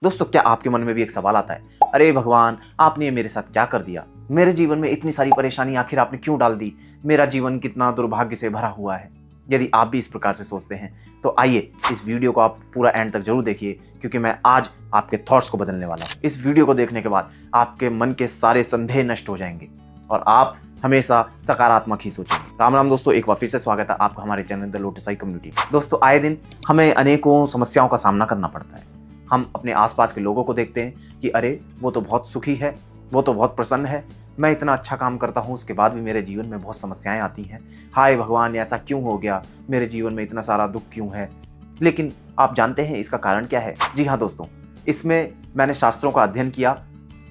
दोस्तों, क्या आपके मन में भी एक सवाल आता है, अरे भगवान, आपने ये मेरे साथ क्या कर दिया? मेरे जीवन में इतनी सारी परेशानी आखिर आपने क्यों डाल दी? मेरा जीवन कितना दुर्भाग्य से भरा हुआ है। यदि आप भी इस प्रकार से सोचते हैं तो आइए इस वीडियो को आप पूरा एंड तक जरूर देखिए, क्योंकि मैं आज आपके थॉट्स को बदलने वाला हूँ। इस वीडियो को देखने के बाद आपके मन के सारे संदेह नष्ट हो जाएंगे और आप हमेशा सकारात्मक ही सोचेंगे। राम राम दोस्तों, एक बार फिर से स्वागत है आपका हमारे channel the lotus I community. दोस्तों, आए दिन हमें अनेकों समस्याओं का सामना करना पड़ता है। हम अपने आसपास के लोगों को देखते हैं कि अरे वो तो बहुत सुखी है, वो तो बहुत प्रसन्न है, मैं इतना अच्छा काम करता हूँ उसके बाद भी मेरे जीवन में बहुत समस्याएं आती हैं। हाय भगवान, ऐसा क्यों हो गया? मेरे जीवन में इतना सारा दुख क्यों है? लेकिन आप जानते हैं इसका कारण क्या है? जी हाँ दोस्तों, इसमें मैंने शास्त्रों का अध्ययन किया,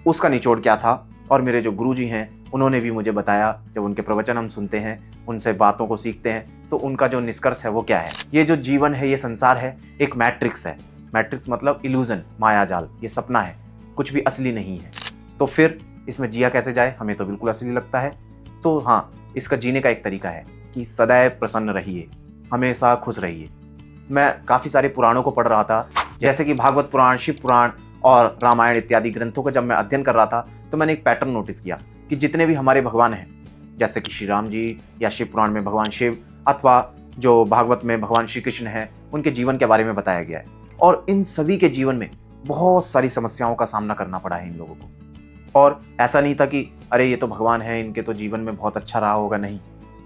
उसका निचोड़ क्या था, और मेरे जो गुरुजी हैं उन्होंने भी मुझे बताया। जब उनके प्रवचन हम सुनते हैं, उनसे बातों को सीखते हैं, तो उनका जो निष्कर्ष है वो क्या है? ये जो जीवन है, ये संसार है, एक मैट्रिक्स है। मैट्रिक्स मतलब इल्यूजन, मायाजाल, ये सपना है, कुछ भी असली नहीं है। तो फिर इसमें जिया कैसे जाए? हमें तो बिल्कुल असली लगता है। तो हाँ, इसका जीने का एक तरीका है कि सदैव प्रसन्न रहिए, हमेशा खुश रहिए। मैं काफ़ी सारे पुराणों को पढ़ रहा था, जैसे कि भागवत पुराण, शिव पुराण और रामायण इत्यादि ग्रंथों का जब मैं अध्ययन कर रहा था तो मैंने एक पैटर्न नोटिस किया कि जितने भी हमारे भगवान हैं, जैसे कि श्री राम जी या शिव पुराण में भगवान शिव, अथवा जो भागवत में भगवान श्री कृष्ण हैं, उनके जीवन के बारे में बताया गया है। और इन सभी के जीवन में बहुत सारी समस्याओं का सामना करना पड़ा है इन लोगों को। और ऐसा नहीं था कि अरे ये तो भगवान है, इनके तो जीवन में बहुत अच्छा रहा होगा, नहीं।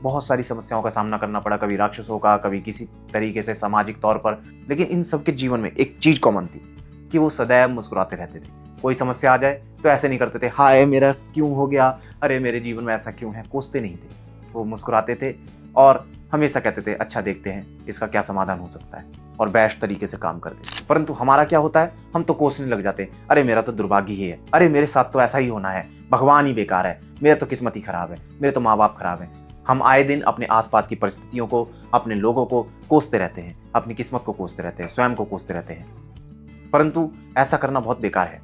बहुत सारी समस्याओं का सामना करना पड़ा, कभी राक्षसों का, कभी किसी तरीके से सामाजिक तौर पर। लेकिन इन सबके जीवन में एक चीज कॉमन थी कि वो सदैव मुस्कुराते रहते थे। कोई समस्या आ जाए तो ऐसे नहीं करते थे, हाय मेरा क्यों हो गया, अरे मेरे जीवन में ऐसा क्यों है, कोसते नहीं थे। वो मुस्कुराते थे और हमेशा कहते थे अच्छा, देखते हैं इसका क्या समाधान हो सकता है, और बेस्ट तरीके से काम करते थे। परंतु हमारा क्या होता है, हम तो कोसने लग जाते हैं, अरे मेरा तो दुर्भाग्य ही है, अरे मेरे साथ तो ऐसा ही होना है, भगवान ही बेकार है, मेरा तो किस्मत ही खराब है, मेरे तो माँ बाप खराब है। हम आए दिन अपने आसपास की परिस्थितियों को, अपने लोगों को कोसते रहते हैं, अपनी किस्मत को कोसते रहते हैं, स्वयं को कोसते रहते हैं। परंतु ऐसा करना बहुत बेकार है।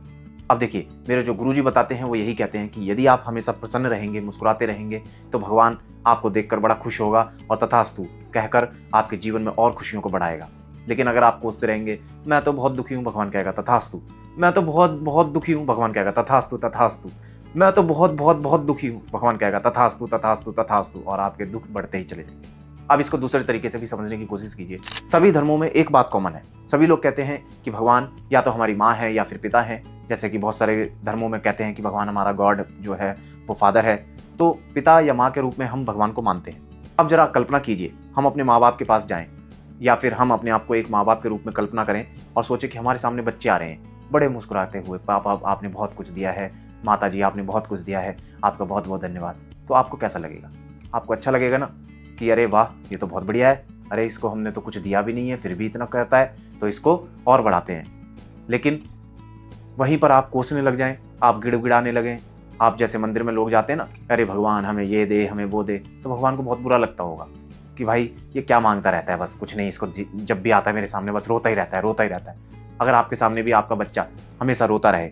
अब देखिए, मेरे जो गुरुजी बताते हैं वो यही कहते हैं कि यदि आप हमेशा प्रसन्न रहेंगे, मुस्कुराते रहेंगे, तो भगवान आपको देखकर बड़ा खुश होगा और तथास्तु कहकर आपके जीवन में और खुशियों को बढ़ाएगा। लेकिन अगर आप कोसते रहेंगे, मैं तो बहुत दुखी हूँ, भगवान कहेगा तथास्तु, मैं तो बहुत बहुत दुखी हूँ, भगवान कहेगा तथास्तु तथास्तु, मैं तो बहुत बहुत बहुत दुखी हूँ, भगवान कहेगा तथास्तु तथास्तु तथास्तु, और आपके दुख बढ़ते ही चले जाएंगे। अब इसको दूसरे तरीके से भी समझने की कोशिश कीजिए। सभी धर्मों में एक बात कॉमन है, सभी लोग कहते हैं कि भगवान या तो हमारी माँ है या फिर पिता है। जैसे कि बहुत सारे धर्मों में कहते हैं कि भगवान हमारा गॉड जो है वो फादर है, तो पिता या माँ के रूप में हम भगवान को मानते हैं। अब जरा कल्पना कीजिए, हम अपने माँ बाप के पास जाएं, या फिर हम अपने आप को एक माँ बाप के रूप में कल्पना करें और सोचें कि हमारे सामने बच्चे आ रहे हैं, बड़े मुस्कुराते हुए, पापा आपने बहुत कुछ दिया है, माता जी आपने बहुत कुछ दिया है, आपका बहुत बहुत धन्यवाद। तो आपको कैसा लगेगा? आपको अच्छा लगेगा ना कि अरे वाह, ये तो बहुत बढ़िया है, अरे इसको हमने तो कुछ दिया भी नहीं है फिर भी इतना करता है, तो इसको और बढ़ाते हैं। लेकिन वहीं पर आप कोसने लग जाएं, आप गिड़गिड़ाने लगें, आप जैसे मंदिर में लोग जाते हैं ना, अरे भगवान हमें ये दे, हमें वो दे, तो भगवान को बहुत बुरा लगता होगा कि भाई ये क्या मांगता रहता है, बस कुछ नहीं, इसको जब भी आता है मेरे सामने बस रोता ही रहता है, रोता ही रहता है। अगर आपके सामने भी आपका बच्चा हमेशा रोता रहे,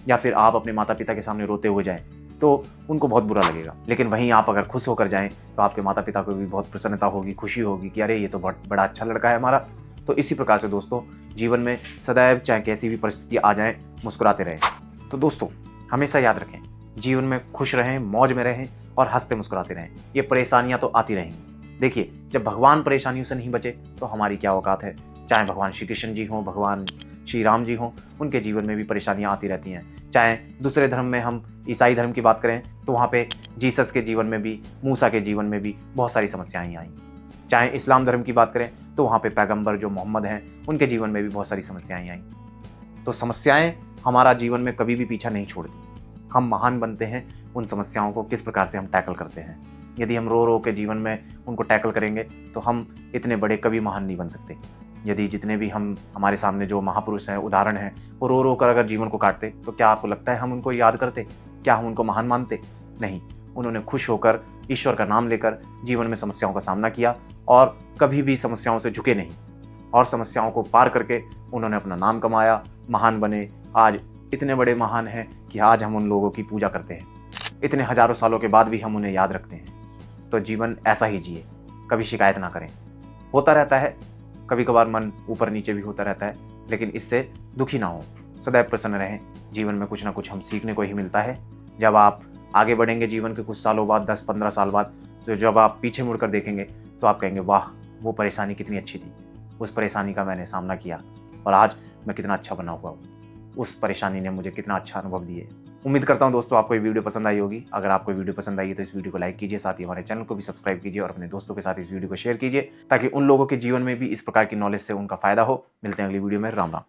या फिर आप अपने माता पिता के सामने रोते हुए जाएं, तो उनको बहुत बुरा लगेगा। लेकिन वहीं आप अगर खुश होकर जाएं तो आपके माता पिता को भी बहुत प्रसन्नता होगी, खुशी होगी कि अरे ये तो बहुत बड़ा अच्छा लड़का है हमारा। तो इसी प्रकार से दोस्तों, जीवन में सदैव चाहे कैसी भी परिस्थिति आ जाए, मुस्कुराते रहें। तो दोस्तों, हमेशा याद रखें, जीवन में खुश रहें, मौज में रहें और हंसते मुस्कुराते रहें। ये परेशानियां तो आती रहेंगी। देखिए, जब भगवान परेशानियों से नहीं बचे तो हमारी क्या औकात है? चाहे भगवान श्री कृष्ण जी हों, भगवान श्री राम जी हों, उनके जीवन में भी परेशानियां आती रहती हैं। चाहे दूसरे धर्म में हम ईसाई धर्म की बात करें तो वहाँ पे जीसस के जीवन में भी, मूसा के जीवन में भी बहुत सारी समस्याएं आई। चाहे इस्लाम धर्म की बात करें तो वहाँ पे पैगंबर जो मोहम्मद हैं, उनके जीवन में भी बहुत सारी समस्याएं आई। तो समस्याएं हमारा जीवन में कभी भी पीछा नहीं छोड़ती। हम महान बनते हैं उन समस्याओं को किस प्रकार से हम टैकल करते हैं। यदि हम रो रो के जीवन में उनको टैकल करेंगे तो हम इतने बड़े कभी महान नहीं बन सकते। यदि जितने भी हम हमारे सामने जो महापुरुष हैं, उदाहरण हैं, वो रो रो कर अगर जीवन को काटते, तो क्या आपको लगता है हम उनको याद करते? क्या हम उनको महान मानते? नहीं। उन्होंने खुश होकर ईश्वर का नाम लेकर जीवन में समस्याओं का सामना किया और कभी भी समस्याओं से झुके नहीं, और समस्याओं को पार करके उन्होंने अपना नाम कमाया, महान बने। आज इतने बड़े महान हैं कि आज हम उन लोगों की पूजा करते हैं। इतने हजारों सालों के बाद भी हम उन्हें याद रखते हैं। तो जीवन ऐसा ही जिए, कभी शिकायत ना करें। होता रहता है, कभी कभार मन ऊपर नीचे भी होता रहता है, लेकिन इससे दुखी ना हो, सदैव प्रसन्न रहें। जीवन में कुछ ना कुछ हम सीखने को ही मिलता है। जब आप आगे बढ़ेंगे जीवन के कुछ सालों बाद, 10-15 साल बाद, तो जब आप पीछे मुड़कर देखेंगे तो आप कहेंगे वाह, वो परेशानी कितनी अच्छी थी, उस परेशानी का मैंने सामना किया और आज मैं कितना अच्छा बना हुआ हूँ, उस परेशानी ने मुझे कितना अच्छा अनुभव दिए। उम्मीद करता हूँ दोस्तों आपको ये वीडियो पसंद आई होगी। अगर आपको ये वीडियो पसंद आई है तो इस वीडियो को लाइक कीजिए, साथ ही हमारे चैनल को भी सब्सक्राइब कीजिए और अपने दोस्तों के साथ इस वीडियो को शेयर कीजिए, ताकि उन लोगों के जीवन में भी इस प्रकार की नॉलेज से उनका फायदा हो। मिलते हैं अगली वीडियो में। राम राम।